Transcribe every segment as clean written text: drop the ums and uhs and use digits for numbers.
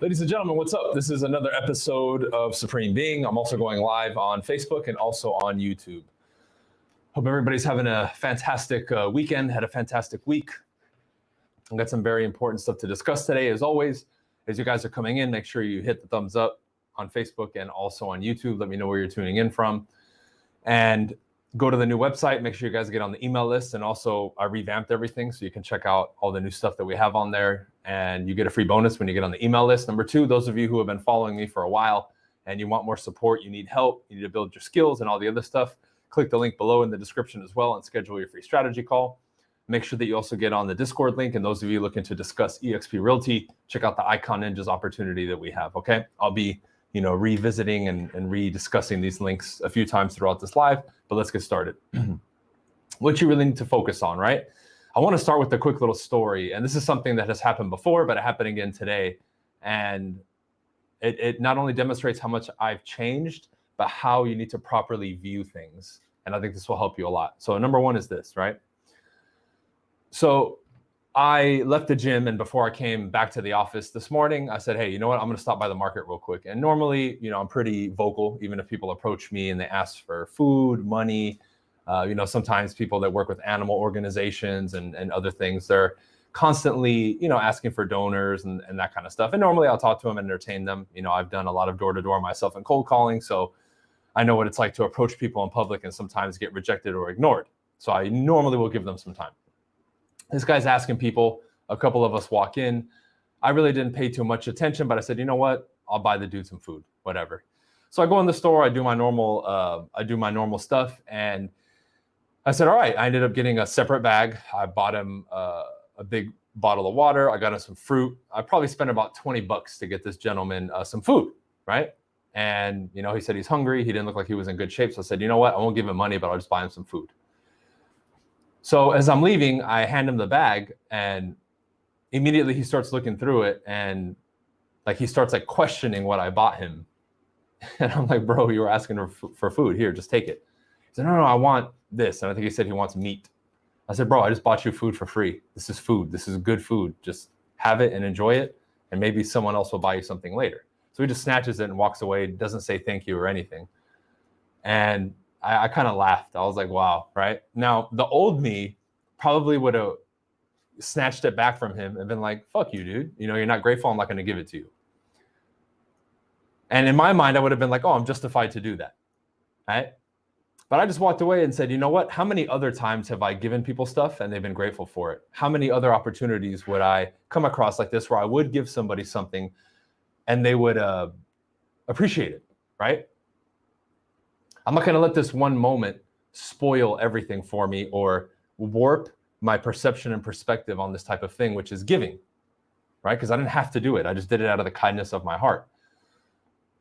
Ladies and gentlemen, what's up? This is another episode of Supreme Being. I'm also going live on Facebook and also on YouTube. Hope everybody's having a fantastic weekend, had a fantastic week. I've got some very important stuff to discuss today. As always, as you guys are coming in, make sure you hit the thumbs up on Facebook and also on YouTube. Let me know where you're tuning in from. And go to the new website. Make sure you guys get on the email list. And also, I revamped everything so you can check out all the new stuff that we have on there. And you get a free bonus when you get on the email list. Number two, those of you who have been following me for a while and you want more support, you need help, you need to build your skills and all the other stuff, click the link below in the description as well and schedule your free strategy call. Make sure that you also get on the Discord link. And those of you looking to discuss eXp Realty, check out the Icon Ninjas opportunity that we have, okay? I'll be revisiting and rediscussing these links a few times throughout this live, but let's get started. What you really need to focus on, right? I want to start with a quick little story. And this is something that has happened before, but it happened again today. And it not only demonstrates how much I've changed, but how you need to properly view things. And I think this will help you a lot. So number one is this, right? So I left the gym, and before I came back to the office this morning, I said, hey, you know what? I'm going to stop by the market real quick. And normally, I'm pretty vocal, even if people approach me and they ask for food, money. Sometimes people that work with animal organizations and other things, they're constantly, asking for donors and that kind of stuff. And normally I'll talk to them and entertain them. I've done a lot of door-to-door myself and cold calling. So I know what it's like to approach people in public and sometimes get rejected or ignored. So I normally will give them some time. This guy's asking people, a couple of us walk in. I really didn't pay too much attention, but I said, you know what? I'll buy the dude some food, whatever. So I go in the store, I do my normal stuff. And I said, all right, I ended up getting a separate bag. I bought him a big bottle of water. I got him some fruit. I probably spent about $20 to get this gentleman some food, right? And, he said he's hungry. He didn't look like he was in good shape. So I said, you know what? I won't give him money, but I'll just buy him some food. So as I'm leaving, I hand him the bag, and immediately he starts looking through it, and he starts questioning what I bought him. And I'm like, bro, you were asking for food. Here, just take it. He said, no, I want this. And I think he said he wants meat. I said, bro, I just bought you food for free. This is food. This is good food. Just have it and enjoy it. And maybe someone else will buy you something later. So he just snatches it and walks away. Doesn't say thank you or anything. And I kind of laughed. I was like, wow, right? Now, the old me probably would have snatched it back from him and been like, fuck you, dude. You're not grateful. I'm not going to give it to you. And in my mind, I would have been like, oh, I'm justified to do that, right? But I just walked away and said, you know what? How many other times have I given people stuff and they've been grateful for it? How many other opportunities would I come across like this where I would give somebody something and they would appreciate it, right? I'm not going to let this one moment spoil everything for me or warp my perception and perspective on this type of thing, which is giving, right? Because I didn't have to do it. I just did it out of the kindness of my heart.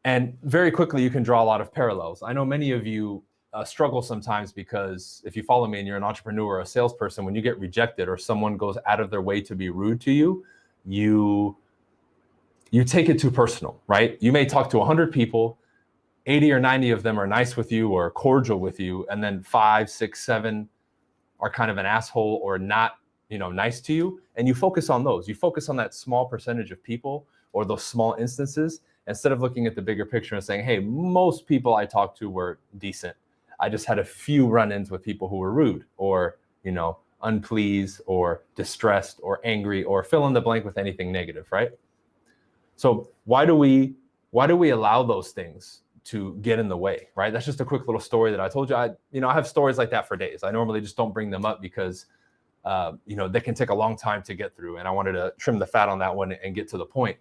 And very quickly, you can draw a lot of parallels. I know many of you struggle sometimes because if you follow me and you're an entrepreneur or a salesperson, when you get rejected or someone goes out of their way to be rude to you, you take it too personal, right? You may talk to 100 people, 80 or 90 of them are nice with you or cordial with you, and then 5, 6, 7 are kind of an asshole or not, nice to you. And you focus on those. You focus on that small percentage of people or those small instances instead of looking at the bigger picture and saying, hey, most people I talked to were decent. I just had a few run-ins with people who were rude or, unpleased or distressed or angry or fill in the blank with anything negative, right? So why do we allow those things to get in the way, right? That's just a quick little story that I told you. I have stories like that for days. I normally just don't bring them up because, they can take a long time to get through. And I wanted to trim the fat on that one and get to the point.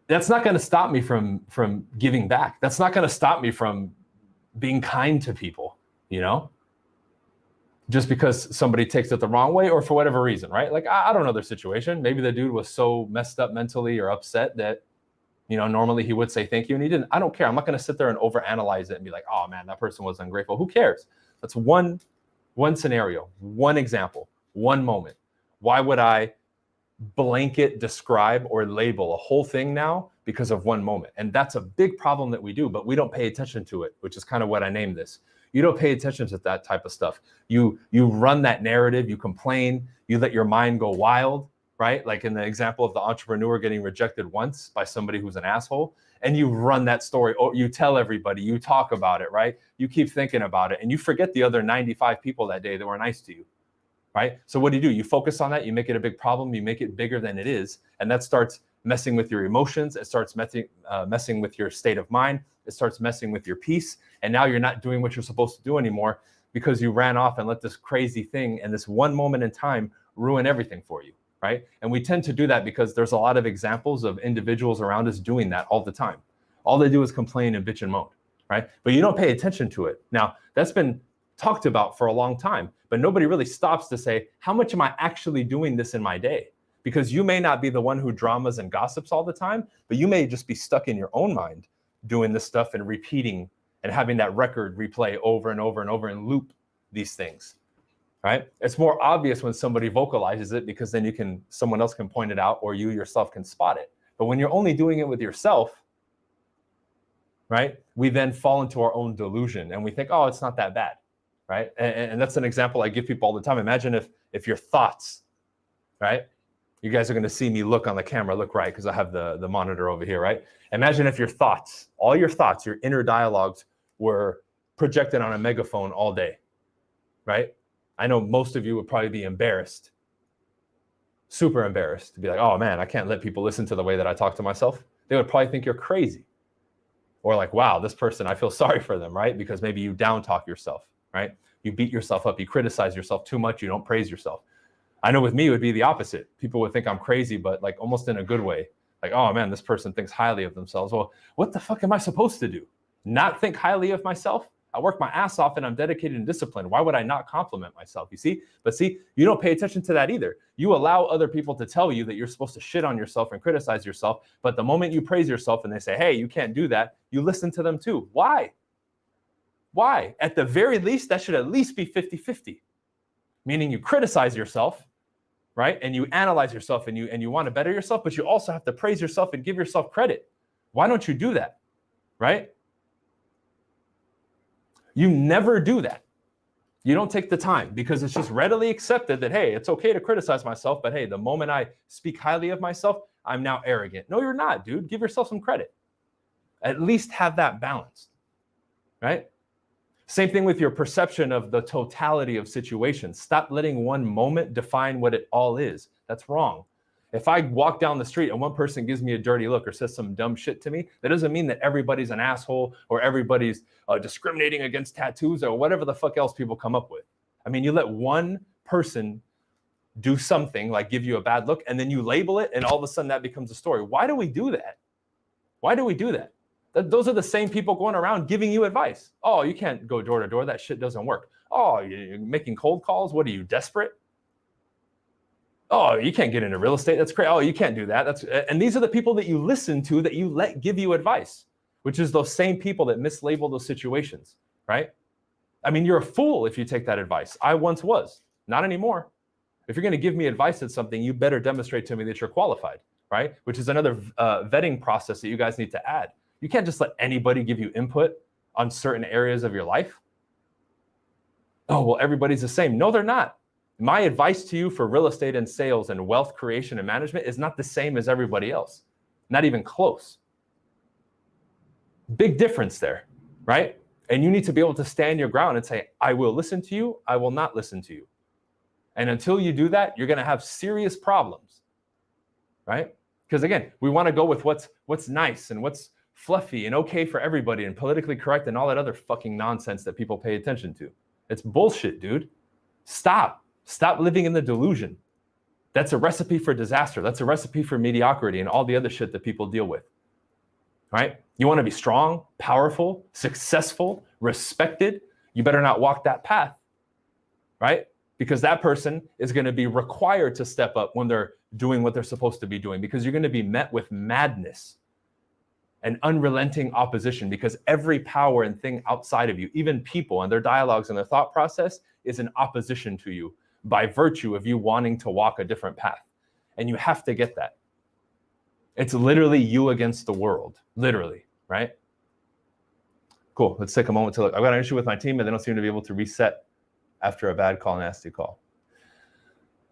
That's not going to stop me from giving back. That's not going to stop me from being kind to people, just because somebody takes it the wrong way or for whatever reason, right? I don't know their situation. Maybe the dude was so messed up mentally or upset that normally he would say thank you and he didn't. I don't care. I'm not going to sit there and overanalyze it and be like, oh man, that person was ungrateful. Who cares? That's one scenario, one example, one moment. Why would I blanket describe or label a whole thing now because of one moment? And that's a big problem that we do, but we don't pay attention to it, which is kind of what I named this. You don't pay attention to that type of stuff. You run that narrative, you complain, you let your mind go wild, right? Like in the example of the entrepreneur getting rejected once by somebody who's an asshole, and you run that story, or you tell everybody, you talk about it, right? You keep thinking about it, and you forget the other 95 people that day that were nice to you, right? So what do? You focus on that, you make it a big problem, you make it bigger than it is, and that starts messing with your emotions, it starts messing with your state of mind, it starts messing with your peace, and now you're not doing what you're supposed to do anymore because you ran off and let this crazy thing and this one moment in time ruin everything for you, right? And we tend to do that because there's a lot of examples of individuals around us doing that all the time. All they do is complain and bitch and moan, right? But you don't pay attention to it. Now, that's been talked about for a long time, but nobody really stops to say, how much am I actually doing this in my day? Because you may not be the one who dramas and gossips all the time, but you may just be stuck in your own mind doing this stuff and repeating and having that record replay over and over and over and loop these things, right? It's more obvious when somebody vocalizes it because then someone else can point it out or you yourself can spot it. But when you're only doing it with yourself, right, we then fall into our own delusion and we think, oh, it's not that bad, right? And that's an example I give people all the time. Imagine if your thoughts, right? You guys are going to see me look on the camera, look right, because I have the monitor over here, right? Imagine if your thoughts, all your thoughts, your inner dialogues were projected on a megaphone all day, right? I know most of you would probably be embarrassed, super embarrassed, to be like, oh man, I can't let people listen to the way that I talk to myself. They would probably think you're crazy. Or like, wow, this person, I feel sorry for them, right? Because maybe you down talk yourself, right? You beat yourself up, you criticize yourself too much, you don't praise yourself. I know with me, it would be the opposite. People would think I'm crazy, but like almost in a good way. Like, oh man, this person thinks highly of themselves. Well, what the fuck am I supposed to do? Not think highly of myself? I work my ass off and I'm dedicated and disciplined. Why would I not compliment myself? You see? But see, you don't pay attention to that either. You allow other people to tell you that you're supposed to shit on yourself and criticize yourself. But the moment you praise yourself and they say, hey, you can't do that, you listen to them too. Why? Why? At the very least, that should at least be 50-50. Meaning you criticize yourself, right? And you analyze yourself and you want to better yourself, but you also have to praise yourself and give yourself credit. Why don't you do that? Right? You never do that. You don't take the time because it's just readily accepted that, hey, it's okay to criticize myself, but hey, the moment I speak highly of myself, I'm now arrogant. No, you're not, dude. Give yourself some credit. At least have that balanced, right? Same thing with your perception of the totality of situations. Stop letting one moment define what it all is. That's wrong. If I walk down the street and one person gives me a dirty look or says some dumb shit to me, that doesn't mean that everybody's an asshole or everybody's discriminating against tattoos or whatever the fuck else people come up with. I mean, you let one person do something like give you a bad look and then you label it and all of a sudden that becomes a story. Why do we do that? Why do we do that? Those are the same people going around giving you advice. Oh, you can't go door to door. That shit doesn't work. Oh, you're making cold calls. What are you, desperate? Oh, you can't get into real estate. That's crazy. Oh, you can't do that. And these are the people that you listen to that you let give you advice, which is those same people that mislabel those situations, right? I mean, you're a fool if you take that advice. I once was, not anymore. If you're going to give me advice on something, you better demonstrate to me that you're qualified, right? Which is another vetting process that you guys need to add. You can't just let anybody give you input on certain areas of your life. Oh, well, everybody's the same. No, they're not. My advice to you for real estate and sales and wealth creation and management is not the same as everybody else. Not even close. Big difference there, right? And you need to be able to stand your ground and say, I will listen to you, I will not listen to you. And until you do that, you're going to have serious problems, right? Because again, we want to go with what's nice and what's fluffy and okay for everybody and politically correct and all that other fucking nonsense that people pay attention to. It's bullshit, dude. Stop living in the delusion. That's a recipe for disaster. That's a recipe for mediocrity and all the other shit that people deal with, right? You want to be strong, powerful, successful, respected. You better not walk that path, right? Because that person is going to be required to step up when they're doing what they're supposed to be doing, because you're going to be met with madness and unrelenting opposition, because every power and thing outside of you, even people and their dialogues and their thought process, is in opposition to you by virtue of you wanting to walk a different path. And you have to get that. It's literally you against the world, literally, right? Cool, let's take a moment to look. I've got an issue with my team and they don't seem to be able to reset after a bad call, nasty call.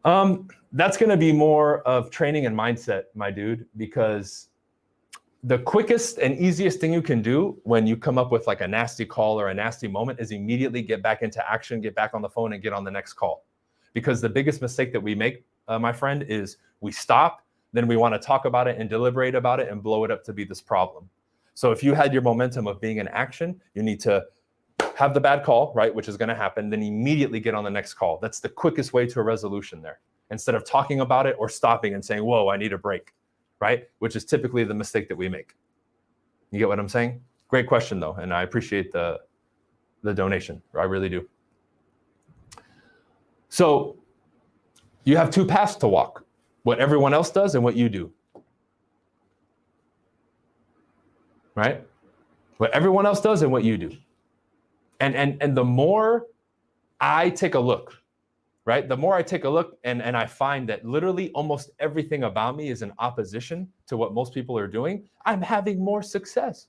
That's going to be more of training and mindset, my dude, because the quickest and easiest thing you can do when you come up with like a nasty call or a nasty moment is immediately get back into action, get back on the phone and get on the next call. Because the biggest mistake that we make, my friend, is we stop, then we want to talk about it and deliberate about it and blow it up to be this problem. So if you had your momentum of being in action, you need to have the bad call, right, which is going to happen, then immediately get on the next call. That's the quickest way to a resolution there, instead of talking about it or stopping and saying, whoa, I need a break, right, which is typically the mistake that we make. You get what I'm saying? Great question, though, and I appreciate the donation. I really do. So you have two paths to walk, what everyone else does and what you do, right? What everyone else does and what you do. And the more I take a look, right? The more I take a look and I find that literally almost everything about me is in opposition to what most people are doing, I'm having more success.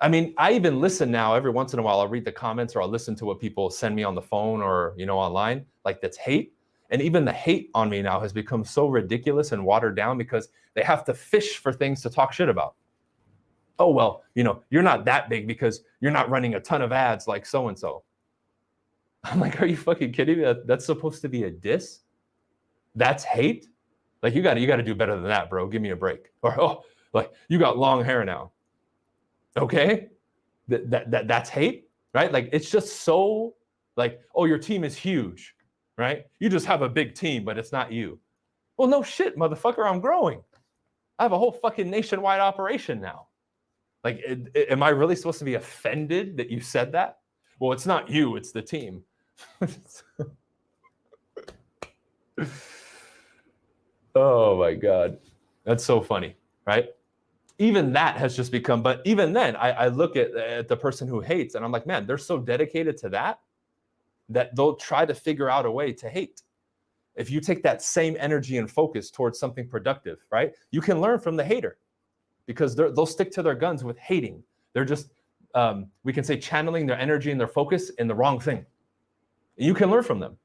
I mean, I even listen now every once in a while. I'll read the comments or I'll listen to what people send me on the phone or, online, like that's hate. And even the hate on me now has become so ridiculous and watered down because they have to fish for things to talk shit about. Oh, well, you're not that big because you're not running a ton of ads like so-and-so. I'm like, are you fucking kidding me? That's supposed to be a diss? That's hate? Like, you got to do better than that, bro. Give me a break. Or, oh, like, you got long hair now. Okay? That's hate, right? Like, it's just so, like, oh, your team is huge, right? You just have a big team, but it's not you. Well, no shit, motherfucker, I'm growing. I have a whole fucking nationwide operation now. Like, am I really supposed to be offended that you said that? Well, it's not you, it's the team. Oh my God. That's so funny, right? Even that has just become, but even then, I look at the person who hates and I'm like, man, they're so dedicated to that they'll try to figure out a way to hate. If you take that same energy and focus towards something productive, right? You can learn from the hater because they'll stick to their guns with hating. They're just, we can say, channeling their energy and their focus in the wrong thing. You can learn from them.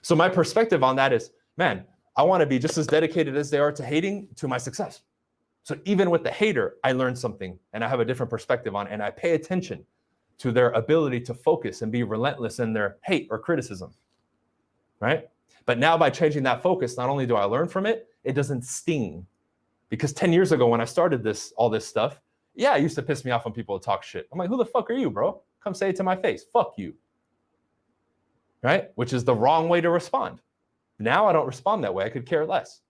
So my perspective on that is, man, I want to be just as dedicated as they are to hating to my success. So even with the hater, I learn something and I have a different perspective on it, and I pay attention to their ability to focus and be relentless in their hate or criticism, right? But now by changing that focus, not only do I learn from it, it doesn't sting. Because 10 years ago when I started all this stuff, yeah, it used to piss me off when people would talk shit. I'm like, who the fuck are you, bro? Come say it to my face. Fuck you. Right? Which is the wrong way to respond. Now I don't respond that way. I could care less.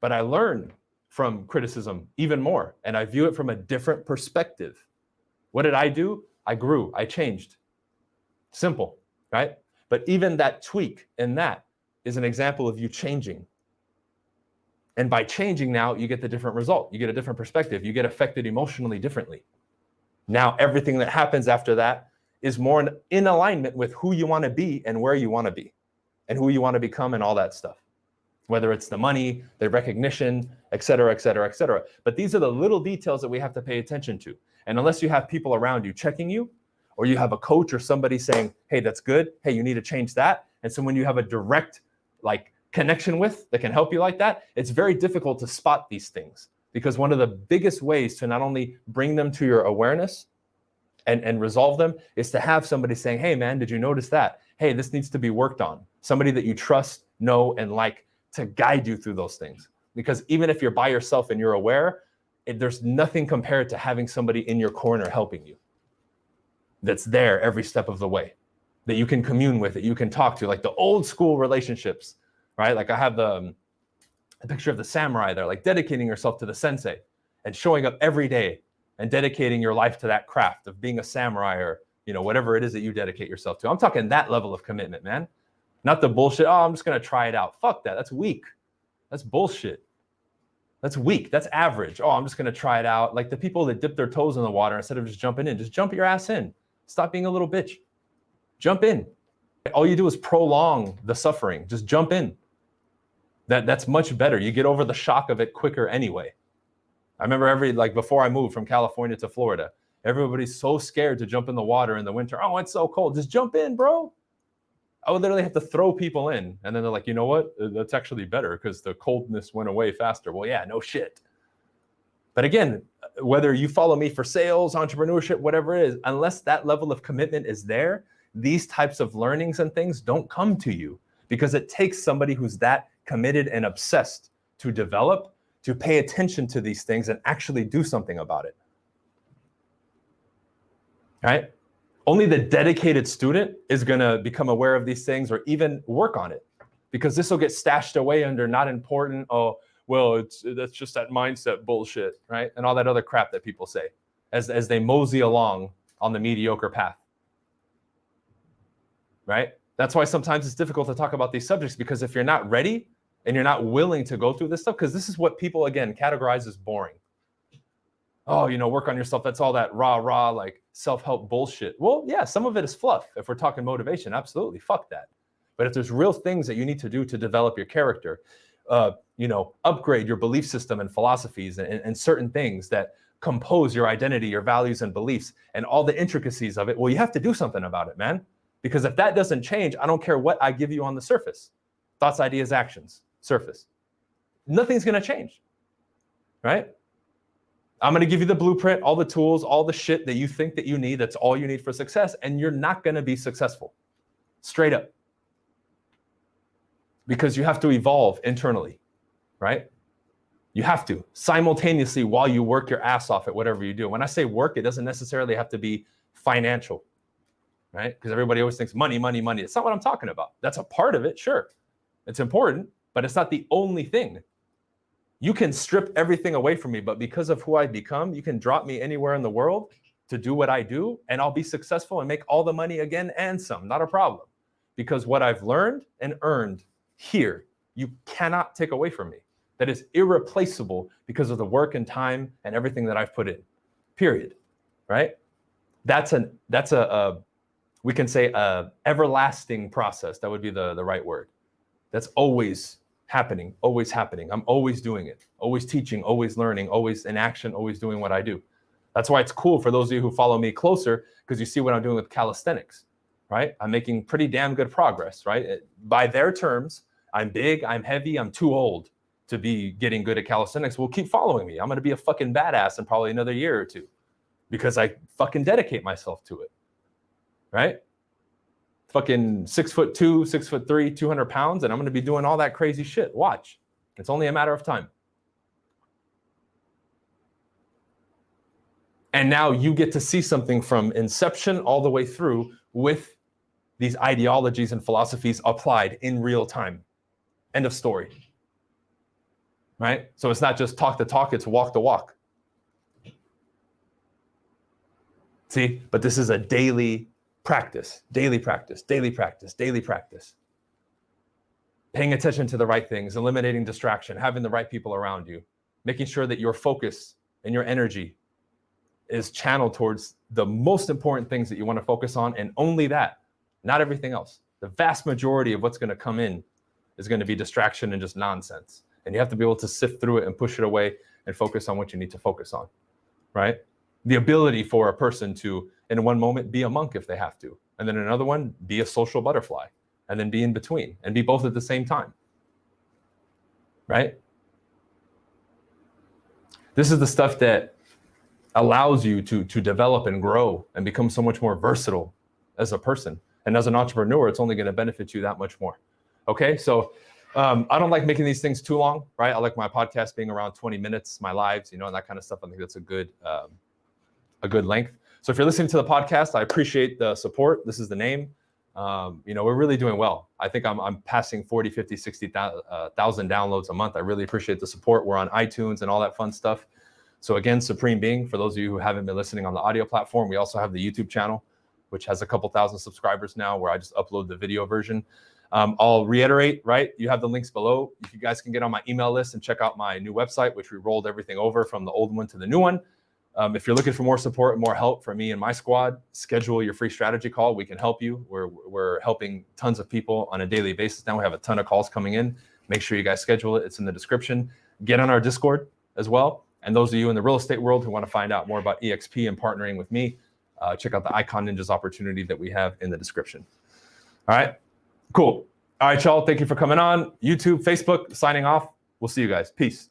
But I learn from criticism even more, and I view it from a different perspective. What did I do? I grew. I changed. Simple, right? But even that tweak in that is an example of you changing. And by changing now, you get the different result. You get a different perspective. You get affected emotionally differently. Now, everything that happens after that is more in alignment with who you want to be and where you want to be and who you want to become and all that stuff. Whether it's the money, the recognition, et cetera, et cetera, et cetera. But these are the little details that we have to pay attention to. And unless you have people around you checking you, or you have a coach or somebody saying, hey, that's good. Hey, you need to change that. And so when you have a direct connection with that can help you like that, it's very difficult to spot these things, because one of the biggest ways to not only bring them to your awareness and resolve them is to have somebody saying, hey man, did you notice that? Hey, this needs to be worked on. Somebody that you trust, know, and like to guide you through those things. Because even if you're by yourself and you're aware, there's nothing compared to having somebody in your corner helping you, that's there every step of the way, that you can commune with, that you can talk to, like the old school relationships, right? Like I have a picture of the samurai there, like dedicating yourself to the sensei and showing up every day and dedicating your life to that craft of being a samurai, or whatever it is that you dedicate yourself to. I'm talking that level of commitment, man. Not the bullshit, oh, I'm just going to try it out. Fuck that. That's weak. That's bullshit. That's weak. That's average. Oh, I'm just going to try it out. Like the people that dip their toes in the water instead of just jumping in. Just jump your ass in. Stop being a little bitch. Jump in. All you do is prolong the suffering. Just jump in. That's much better. You get over the shock of it quicker anyway. I remember before I moved from California to Florida, everybody's so scared to jump in the water in the winter. Oh, it's so cold. Just jump in, bro. I would literally have to throw people in, and then they're like, you know what? That's actually better because the coldness went away faster. Well, yeah, no shit. But again, whether you follow me for sales, entrepreneurship, whatever it is, unless that level of commitment is there, these types of learnings and things don't come to you, because it takes somebody who's that committed and obsessed to develop, to pay attention to these things and actually do something about it. Right? Only the dedicated student is going to become aware of these things or even work on it, because this will get stashed away under not important. Oh, well, that's just that mindset bullshit, right? And all that other crap that people say as they mosey along on the mediocre path, right? That's why sometimes it's difficult to talk about these subjects, because if you're not ready and you're not willing to go through this stuff, because this is what people, again, categorize as boring. Oh, work on yourself. That's all that rah, like self-help bullshit. Well, yeah, some of it is fluff. If we're talking motivation, absolutely, fuck that. But if there's real things that you need to do to develop your character, upgrade your belief system and philosophies and certain things that compose your identity, your values and beliefs, and all the intricacies of it, well, you have to do something about it, man. Because if that doesn't change, I don't care what I give you on the surface. Thoughts, ideas, actions, surface. Nothing's going to change, right? I'm going to give you the blueprint, all the tools, all the shit that you think that you need. That's all you need for success. And you're not going to be successful. Straight up. Because you have to evolve internally, right? You have to simultaneously while you work your ass off at whatever you do. When I say work, it doesn't necessarily have to be financial, right? Because everybody always thinks money, money, money. It's not what I'm talking about. That's a part of it, sure. It's important, but it's not the only thing. You can strip everything away from me, but because of who I've become, you can drop me anywhere in the world to do what I do, and I'll be successful and make all the money again and some, not a problem. Because what I've learned and earned here, you cannot take away from me. That is irreplaceable because of the work and time and everything that I've put in, period, right? That's a we can say a everlasting process. That would be the right word. That's always happening, always happening. I'm always doing it, always teaching, always learning, always in action, always doing what I do. That's why it's cool for those of you who follow me closer, because you see what I'm doing with calisthenics, right? I'm making pretty damn good progress, right? By their terms, I'm big, I'm heavy, I'm too old to be getting good at calisthenics. Well, keep following me. I'm going to be a fucking badass in probably another year or two, because I fucking dedicate myself to it, right? Fucking 6'2", 6'3", 200 pounds, and I'm going to be doing all that crazy shit. Watch. It's only a matter of time. And now you get to see something from inception all the way through with these ideologies and philosophies applied in real time. End of story. Right? So it's not just talk the talk, it's walk the walk. See? But this is a daily practice, daily practice, daily practice, daily practice. Paying attention to the right things, eliminating distraction, having the right people around you, making sure that your focus and your energy is channeled towards the most important things that you want to focus on, and only that, not everything else. The vast majority of what's going to come in is going to be distraction and just nonsense. And you have to be able to sift through it and push it away and focus on what you need to focus on, right? The ability for a person to, in one moment, be a monk if they have to, and then in another one, be a social butterfly, and then be in between, and be both at the same time, right? This is the stuff that allows you to develop and grow and become so much more versatile as a person. And as an entrepreneur, it's only going to benefit you that much more. Okay, so I don't like making these things too long, right? I like my podcast being around 20 minutes, my lives, and that kind of stuff. I think that's a good length. So if you're listening to the podcast, I appreciate the support. This is the name. We're really doing well. I think I'm passing 40, 50, 60,000 downloads a month. I really appreciate the support. We're on iTunes and all that fun stuff. So again, Supreme Being, for those of you who haven't been listening on the audio platform, we also have the YouTube channel, which has a couple thousand subscribers now, where I just upload the video version. I'll reiterate, right? You have the links below. If you guys can get on my email list and check out my new website, which we rolled everything over from the old one to the new one. If you're looking for more support and more help from me and my squad, schedule your free strategy call. We can help you. We're helping tons of people on a daily basis now. We have a ton of calls coming in. Make sure you guys schedule it. It's in the description. Get on our Discord as well. And those of you in the real estate world who want to find out more about EXP and partnering with me, check out the Icon Ninjas opportunity that we have in the description. All right. Cool. All right, y'all. Thank you for coming on. YouTube, Facebook, signing off. We'll see you guys. Peace.